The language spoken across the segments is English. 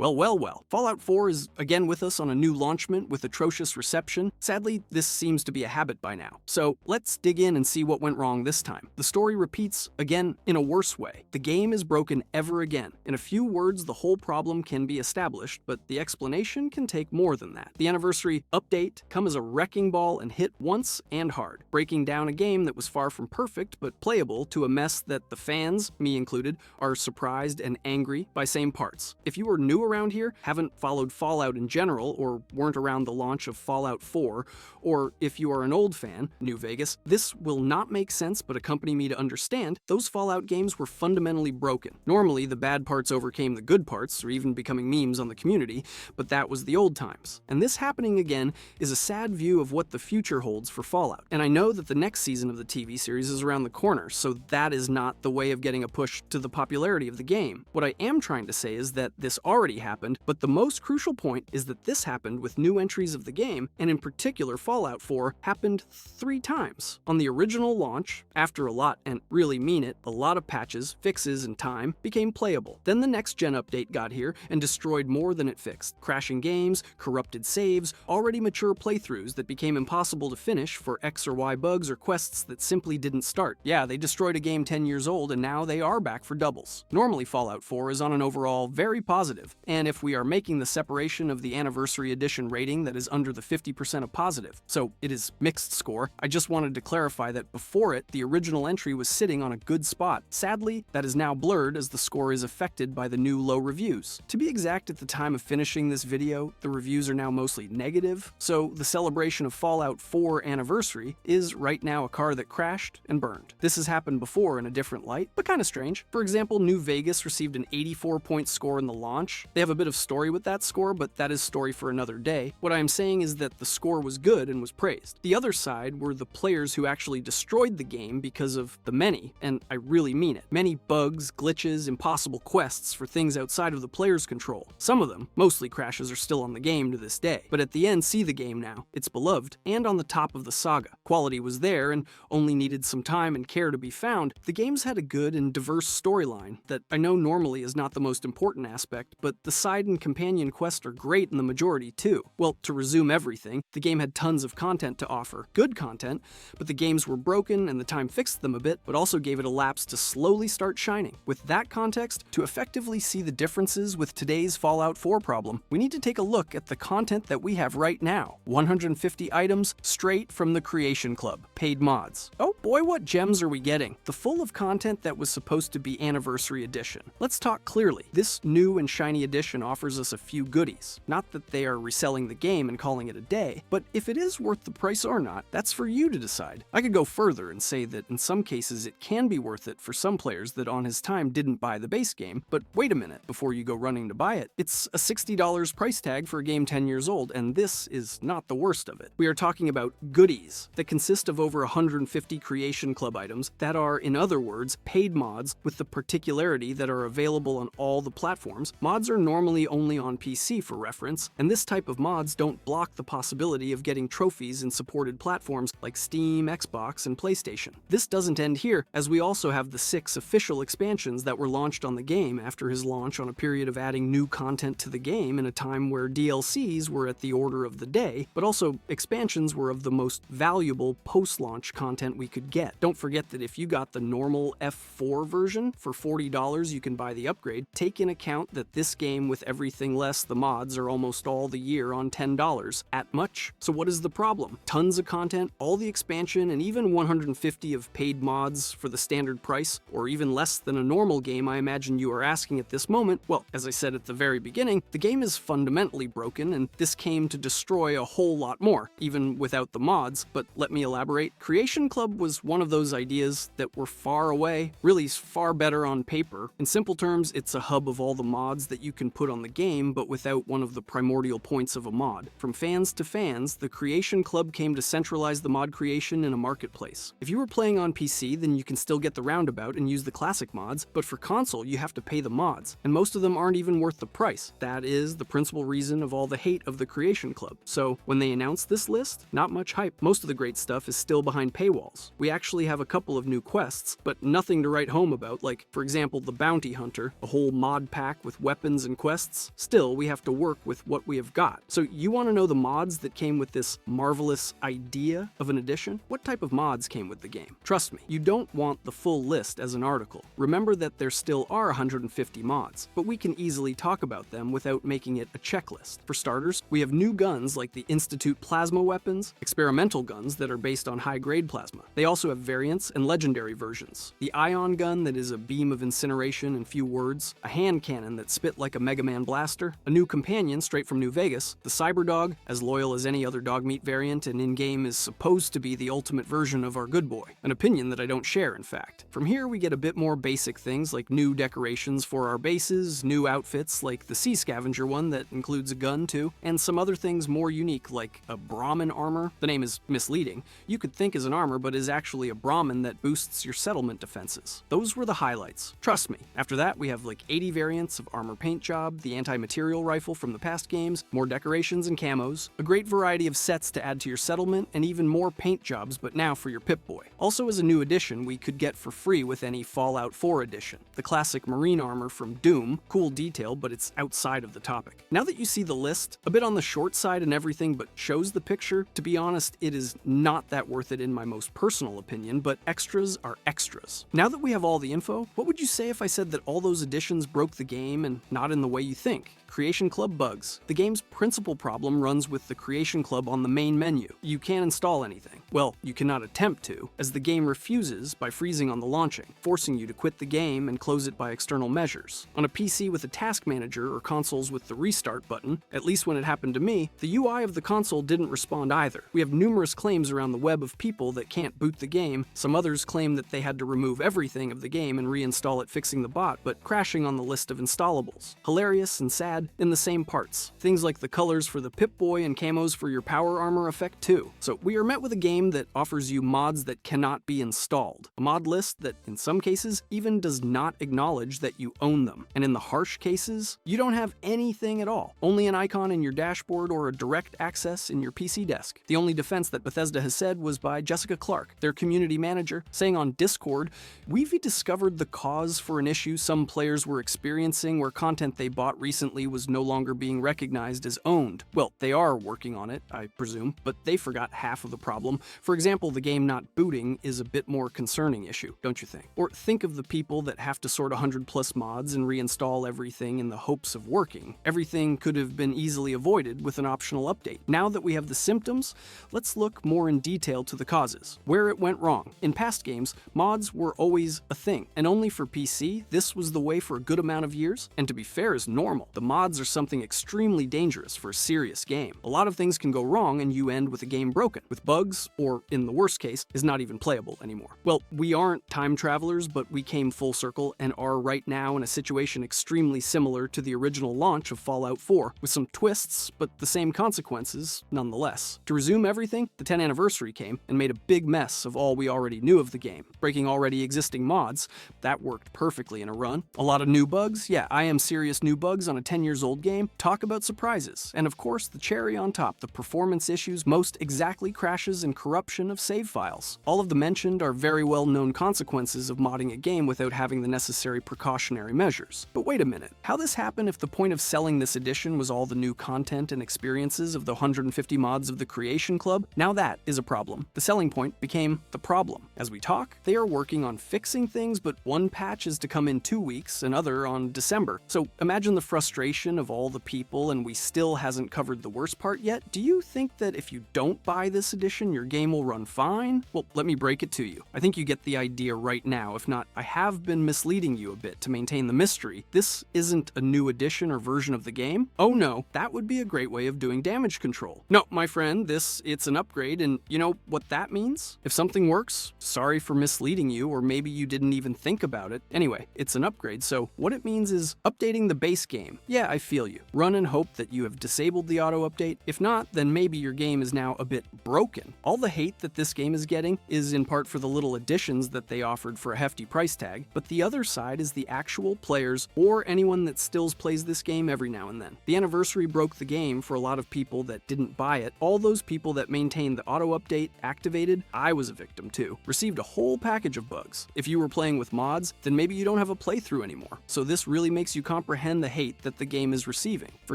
Well, well, well. Fallout 4 is again with us on a new launchment with atrocious reception. Sadly, this seems to be a habit by now. So let's dig in and see what went wrong this time. The story repeats, again, in a worse way. The game is broken ever again. In a few words, the whole problem can be established, but the explanation can take more than that. The anniversary update come as a wrecking ball and hit once and hard, breaking down a game that was far from perfect but playable to a mess that the fans, me included, are surprised and angry by same parts. If you are new around here, haven't followed Fallout in general, or weren't around the launch of Fallout 4, or if you are an old fan, New Vegas, this will not make sense but accompany me to understand those Fallout games were fundamentally broken. Normally, the bad parts overcame the good parts, or even becoming memes on the community, but that was the old times. And this happening again is a sad view of what the future holds for Fallout. And I know that the next season of the TV series is around the corner, so that is not the way of getting a push to the popularity of the game. What I am trying to say is that this already happened, but the most crucial point is that this happened with new entries of the game, and in particular Fallout 4 happened 3 times. On the original launch, after a lot, and really mean it, a lot of patches, fixes, and time, became playable. Then the next gen update got here and destroyed more than it fixed. Crashing games, corrupted saves, already mature playthroughs that became impossible to finish for X or Y bugs or quests that simply didn't start. Yeah, they destroyed a game 10 years old and now they are back for doubles. Normally Fallout 4 is on an overall very positive, and if we are making the separation of the Anniversary Edition rating that is under the 50% of positive, so it is mixed score, I just wanted to clarify that before it, the original entry was sitting on a good spot. Sadly, that is now blurred as the score is affected by the new low reviews. To be exact, at the time of finishing this video, the reviews are now mostly negative, so the celebration of Fallout 4 Anniversary is right now a car that crashed and burned. This has happened before in a different light, but kinda strange. For example, New Vegas received an 84-point score in the launch. They have a bit of story with that score, but that is story for another day. What I am saying is that the score was good and was praised. The other side were the players who actually destroyed the game because of the many, and I really mean it, many bugs, glitches, impossible quests for things outside of the player's control. Some of them, mostly crashes, are still on the game to this day, but at the end see the game now. It's beloved, and on the top of the saga. Quality was there and only needed some time and care to be found. The game's had a good and diverse storyline that I know normally is not the most important aspect, but the side and companion quests are great in the majority too. Well, to resume everything, the game had tons of content to offer. Good content, but the games were broken and the time fixed them a bit, but also gave it a lapse to slowly start shining. With that context, to effectively see the differences with today's Fallout 4 problem, we need to take a look at the content that we have right now. 150 items straight from the Creation Club. Paid mods. Oh boy, what gems are we getting? The full of content that was supposed to be Anniversary Edition. Let's talk clearly. This new and shiny edition offers us a few goodies. Not that they are reselling the game and calling it a day, but if it is worth the price or not, that's for you to decide. I could go further and say that in some cases it can be worth it for some players that on his time didn't buy the base game, but wait a minute before you go running to buy it. It's a $60 price tag for a game 10 years old, and this is not the worst of it. We are talking about goodies that consist of over 150 Creation Club items that are, in other words, paid mods with the particularity that are available on all the platforms. Mods are normally only on PC for reference, and this type of mods don't block the possibility of getting trophies in supported platforms like Steam, Xbox, and PlayStation. This doesn't end here, as we also have the 6 official expansions that were launched on the game after his launch on a period of adding new content to the game in a time where DLCs were at the order of the day, but also expansions were of the most valuable post-launch content we could get. Don't forget that if you got the normal F4 version for $40, you can buy the upgrade. Take in account that this game with everything less the mods are almost all the year on $10 at much. So what is the problem? Tons of content, all the expansion, and even 150 of paid mods for the standard price, or even less than a normal game I imagine you are asking at this moment. Well, as I said at the very beginning, the game is fundamentally broken, and this came to destroy a whole lot more, even without the mods. But let me elaborate. Creation Club was one of those ideas that were far away, really far better on paper. In simple terms, it's a hub of all the mods that you can put on the game, but without one of the primordial points of a mod. From fans to fans, the Creation Club came to centralize the mod creation in a marketplace. If you were playing on PC, then you can still get the roundabout and use the classic mods, but for console, you have to pay the mods, and most of them aren't even worth the price. That is the principal reason of all the hate of the Creation Club. So when they announced this list, not much hype. Most of the great stuff is still behind paywalls. We actually have a couple of new quests, but nothing to write home about, like, for example, the Bounty Hunter, a whole mod pack with weapons and and quests, still we have to work with what we have got. So you want to know the mods that came with this marvelous idea of an edition? What type of mods came with the game? Trust me, you don't want the full list as an article. Remember that there still are 150 mods, but we can easily talk about them without making it a checklist. For starters, we have new guns like the Institute plasma weapons, experimental guns that are based on high-grade plasma. They also have variants and legendary versions. The ion gun that is a beam of incineration in few words, a hand cannon that spit like a Mega Man blaster, a new companion straight from New Vegas, the Cyberdog, as loyal as any other Dogmeat variant and in-game is supposed to be the ultimate version of our good boy. An opinion that I don't share, in fact. From here we get a bit more basic things like new decorations for our bases, new outfits like the Sea Scavenger one that includes a gun too, and some other things more unique like a Brahmin armor. The name is misleading. You could think is an armor but is actually a Brahmin that boosts your settlement defenses. Those were the highlights. Trust me. After that we have like 80 variants of armor paint job, the anti-material rifle from the past games, more decorations and camos, a great variety of sets to add to your settlement, and even more paint jobs but now for your Pip-Boy. Also as a new addition we could get for free with any Fallout 4 edition. The classic marine armor from Doom, cool detail but it's outside of the topic. Now that you see the list, a bit on the short side and everything but shows the picture, to be honest it is not that worth it in my most personal opinion, but extras are extras. Now that we have all the info, what would you say if I said that all those additions broke the game and not in the way you think? Creation Club bugs. The game's principal problem runs with the Creation Club on the main menu. You can't install anything. Well, you cannot attempt to, as the game refuses by freezing on the launching, forcing you to quit the game and close it by external measures. On a PC with a task manager or consoles with the restart button, at least when it happened to me, the UI of the console didn't respond either. We have numerous claims around the web of people that can't boot the game. Some others claim that they had to remove everything of the game and reinstall it fixing the bot, but crashing on the list of installables. Hilarious and sad in the same parts. Things like the colors for the Pip-Boy and camos for your power armor effect too. So we are met with a game that offers you mods that cannot be installed. A mod list that, in some cases, even does not acknowledge that you own them. And in the harsh cases, you don't have anything at all. Only an icon in your dashboard or a direct access in your PC desk. The only defense that Bethesda has said was by Jessica Clark, their community manager, saying on Discord, "We've discovered the cause for an issue some players were experiencing where content they bought recently was no longer being recognized as owned." Well, they are working on it, I presume, but they forgot half of the problem. For example, the game not booting is a bit more concerning issue, don't you think? Or think of the people that have to sort 100+ mods and reinstall everything in the hopes of working. Everything could have been easily avoided with an optional update. Now that we have the symptoms, let's look more in detail to the causes. Where it went wrong. In past games, mods were always a thing, and only for PC, this was the way for a good amount of years, and to be fair is normal. The mods are something extremely dangerous for a serious game. A lot of things can go wrong and you end with a game broken, with bugs, or in the worst case, is not even playable anymore. Well, we aren't time travelers, but we came full circle and are right now in a situation extremely similar to the original launch of Fallout 4, with some twists, but the same consequences nonetheless. To resume everything, the 10th anniversary came and made a big mess of all we already knew of the game, breaking already existing mods. That worked perfectly in a run. A lot of new bugs? Yeah, I am serious new bugs on a 10 years old game. Talk about surprises. And of course, the cherry on top, the performance issues, most exactly crashes and corruption of save files. All of the mentioned are very well known consequences of modding a game without having the necessary precautionary measures. But wait a minute, how this happened if the point of selling this edition was all the new content and experiences of the 150 mods of the Creation Club? Now that is a problem. The selling point became the problem. As we talk, they are working on fixing things, but one patch is to come in 2 weeks, another on December. So imagine the frustration of all the people, and we still hasn't covered the worst part yet. Do you think that if you don't buy this edition, your game will run fine? Well, let me break it to you. I think you get the idea right now. If not, I have been misleading you a bit to maintain the mystery. This isn't a new edition or version of the game. Oh no, that would be a great way of doing damage control. No, my friend, it's an upgrade, and you know what that means? If something works, sorry for misleading you, or maybe you didn't even think about it. Anyway, it's an upgrade, so what it means is updating the base game. Yeah, I feel you. Run and hope that you have disabled the auto update. If not, then maybe your game is now a bit broken. All the hate that this game is getting is in part for the little additions that they offered for a hefty price tag, but the other side is the actual players or anyone that still plays this game every now and then. The anniversary broke the game for a lot of people that didn't buy it. All those people that maintained the auto update activated, I was a victim too, received a whole package of bugs. If you were playing with mods, then maybe you don't have a playthrough anymore. So this really makes you comprehend the hate that the game is receiving. For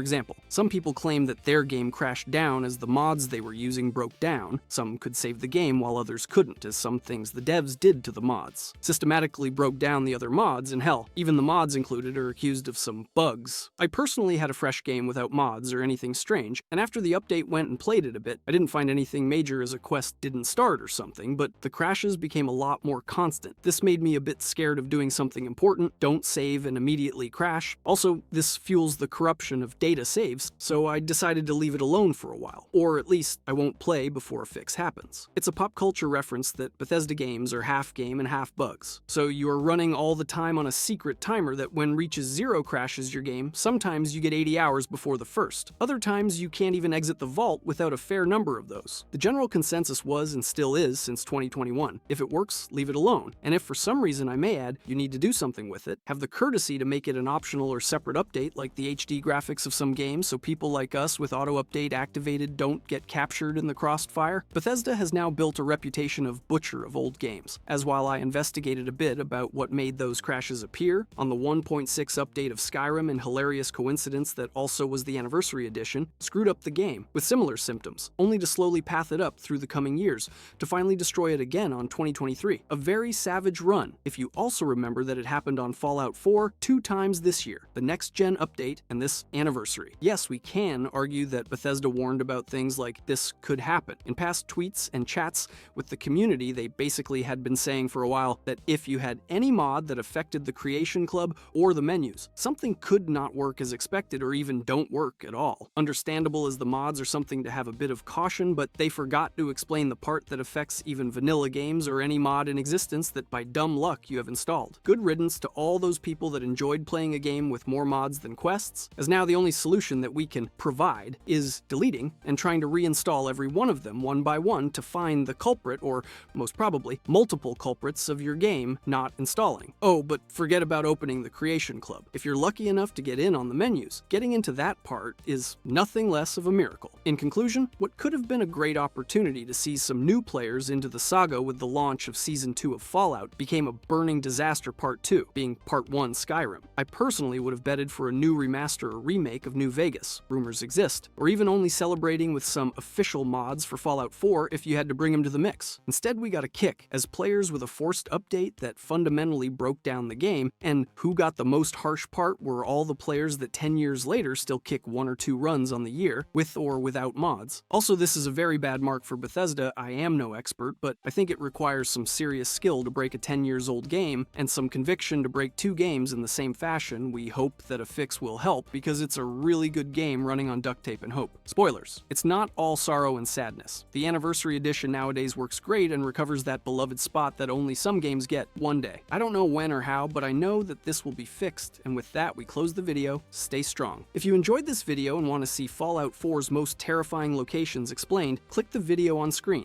example, some people claim that their game crashed down as the mods they were using broke down. Some could save the game while others couldn't, as some things the devs did to the mods systematically broke down the other mods, and hell, even the mods included are accused of some bugs. I personally had a fresh game without mods or anything strange, and after the update went and played it a bit, I didn't find anything major as a quest didn't start or something, but the crashes became a lot more constant. This made me a bit scared of doing something important, don't save and immediately crash. Also, this fuels the corruption of data saves, so I decided to leave it alone for a while, or at least I won't play before a fix happens. It's a pop culture reference that Bethesda games are half game and half bugs, so you are running all the time on a secret timer that when reaches 0 crashes your game. Sometimes you get 80 hours before the first. Other times you can't even exit the vault without a fair number of those. The general consensus was, and still is since 2021, if it works, leave it alone, and if for some reason, I may add, you need to do something with it, have the courtesy to make it an optional or separate update like the HD graphics of some games so people like us with auto-update activated don't get captured in the crossfire. Bethesda has now built a reputation of butcher of old games, as while I investigated a bit about what made those crashes appear, on the 1.6 update of Skyrim, an hilarious coincidence that also was the Anniversary Edition, screwed up the game with similar symptoms, only to slowly path it up through the coming years, to finally destroy it again on 2023. A very savage run, if you also remember that it happened on Fallout 4 2 times this year, the next-gen update and this anniversary. Yes, we can argue that Bethesda warned about things like this could happen. In past tweets and chats with the community, they basically had been saying for a while that if you had any mod that affected the Creation Club or the menus, something could not work as expected or even don't work at all. Understandable as the mods are something to have a bit of caution, but they forgot to explain the part that affects even vanilla games or any mod in existence that by dumb luck you have installed. Good riddance to all those people that enjoyed playing a game with more mods than quests, as now the only solution that we can provide is deleting and trying to reinstall every one of them one by one to find the culprit, or most probably multiple culprits of your game not installing. Oh, but forget about opening the Creation Club. If you're lucky enough to get in on the menus, getting into that part is nothing less of a miracle. In conclusion, what could have been a great opportunity to see some new players into the saga with the launch of Season 2 of Fallout became a burning disaster Part 2, being Part 1 Skyrim. I personally would have betted for a new remaster or remake of New Vegas, rumors exist, or even only celebrating with some official mods for Fallout 4 if you had to bring them to the mix. Instead, we got a kick as players with a forced update that fundamentally broke down the game, and who got the most harsh part were all the players that 10 years later still kick 1 or 2 runs on the year, with or without mods. Also, this is a very bad mark for Bethesda. I am no expert, but I think it requires some serious skill to break a 10 years old game, and some conviction to break 2 games in the same fashion. We hope that a fix will help, because it's a really good game running on duct tape and hope. Spoilers. It's not all sorrow and sadness. The Anniversary Edition nowadays works great and recovers that beloved spot that only some games get one day. I don't know when or how, but I know that this will be fixed, and with that we close the video. Stay strong. If you enjoyed this video and want to see Fallout 4's most terrifying locations explained, click the video on screen.